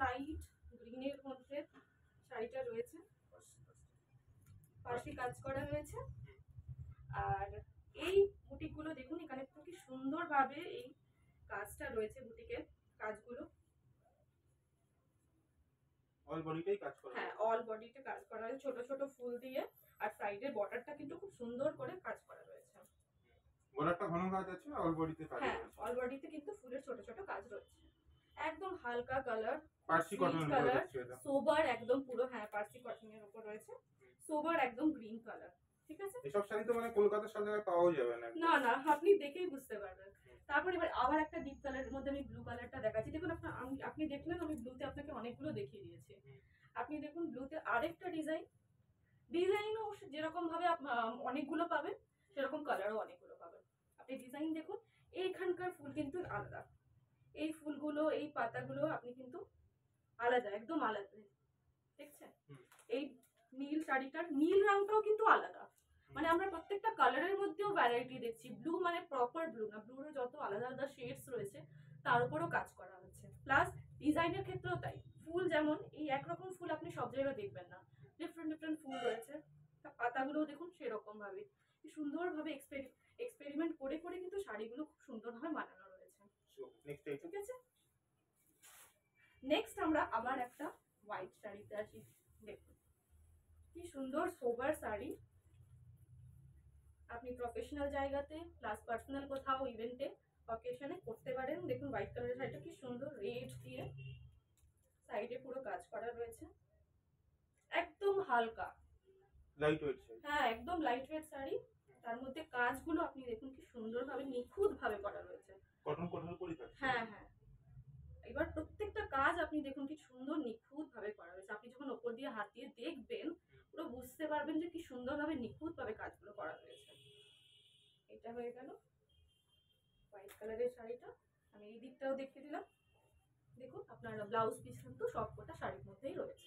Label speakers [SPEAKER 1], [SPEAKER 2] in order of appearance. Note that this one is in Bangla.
[SPEAKER 1] লাইট গ্রিনের মধ্যে শাড়িটা রয়েছে, পাশে কাজ করা রয়েছে। আর এই বুটিকগুলো দেখুন, এখানে কি সুন্দরভাবে এই কাজটা রয়েছে, বুটিকের কাজগুলো
[SPEAKER 2] অল বডিতেই কাজ করা।
[SPEAKER 1] হ্যাঁ, অল বডিতে কাজ করা রয়েছে ছোট ছোট ফুল দিয়ে। আর সাইডের বর্ডারটা কিন্তু খুব সুন্দর করে কাজ করা রয়েছে।
[SPEAKER 2] বর্ডারটা ঘন কাজ আছে, অল বডিতে কাজ
[SPEAKER 1] হ্যাঁ,
[SPEAKER 2] রয়েছে।
[SPEAKER 1] অল বডিতে কিন্তু ফুলের ছোট ছোট কাজ রয়েছে। একদম হালকা কালার,
[SPEAKER 2] পার্সি কটনের উপর রয়েছে এটা।
[SPEAKER 1] সোবার একদম পুরো, হ্যাঁ পার্সি কটনের উপর রয়েছে। সোবার একদম গ্রিন কালার। ঠিক আছে,
[SPEAKER 2] এসব শাড়ি তো মানে কলকাতার সব জায়গায় পাওয়া যাবে না।
[SPEAKER 1] না না, আপনি দেখেই বুঝতে পারবেন। তারপর এবার আবার একটা ডিপ কালারের মধ্যে আমি ব্লু কালারটা দেখাচ্ছি। দেখুন আপনি দেখলেন আমি ব্লুতে আপনাকে অনেকগুলো দেখিয়ে দিয়েছি। আপনি দেখুন ব্লুতে আরেকটা ডিজাইনও যেরকম ভাবে অনেকগুলো পাবেন, সেরকম কালারও অনেকগুলো পাবেন। আপনি ডিজাইন দেখুন, এইখানকার ফুল কিন্তু আলাদা, এই ফুলগুলো এই পাতাগুলো আপনি কিন্তু আলাদা, একদম আলাদা দেখছেন। এই নীল শাড়িটার নীল রংটাও কিন্তু আলাদা, মানে আমরা প্রত্যেকটা কালারের মধ্যেও ভ্যারাইটি দেখছি। ব্লু মানে প্রপার ব্লু না, ব্লুর যত আলাদা আলাদা শেডস রয়েছে তার উপরও কাজ করা হচ্ছে। প্লাস ডিজাইনের ক্ষেত্রেও তাই, ফুল যেমন এই একরকম ফুল আপনি সব জায়গায় দেখবেন না, ডিফারেন্ট ডিফারেন্ট ফুল রয়েছে। পাতাগুলোও দেখুন সেরকম ভাবে সুন্দরভাবে এক্সপেরিমেন্ট করে করে কিন্তু শাড়িগুলো খুব সুন্দরভাবে বানানো রয়েছে। ঠিক আছে, নেক্সট আমরা আবার একটা হোয়াইট শাড়িতে আসি। দেখুন কি সুন্দর সোবার শাড়ি, আপনি প্রফেশনাল জায়গাতে প্লাস পার্সোনাল কোথাও ইভেন্টে অকেশনে করতে পারেন। দেখুন হোয়াইট কালারের শাড়িটা কি সুন্দর, রেড দিয়ে সাইডে পুরো কাজ করা রয়েছে, একদম হালকা
[SPEAKER 2] লাইট ওয়েট শাড়ি।
[SPEAKER 1] হ্যাঁ, একদম লাইট ওয়েট শাড়ি। তার মধ্যে কাজগুলো আপনি দেখুন কি সুন্দরভাবে নিখুঁত ভাবে করা রয়েছে।
[SPEAKER 2] কটন পরি থাকছে।
[SPEAKER 1] হ্যাঁ হ্যাঁ, এবার প্রত্যেকটা কাজ আপনি দেখুন কি সুন্দর নিখুঁত ভাবে করা রয়েছে। আপনি যখন ওপর দিয়ে হাত দিয়ে দেখবেন পুরো বুঝতে পারবেন যে কি সুন্দরভাবে নিখুঁত ভাবে কাজগুলো করা রয়েছে। এটা হয়ে গেল হোয়াইট কালারের শাড়িটা। আমি এই দিকটাও দেখিয়ে দিলাম। দেখুন আপনার ব্লাউজ পিস কিন্তু সবকটা শাড়ির মধ্যেই রয়েছে।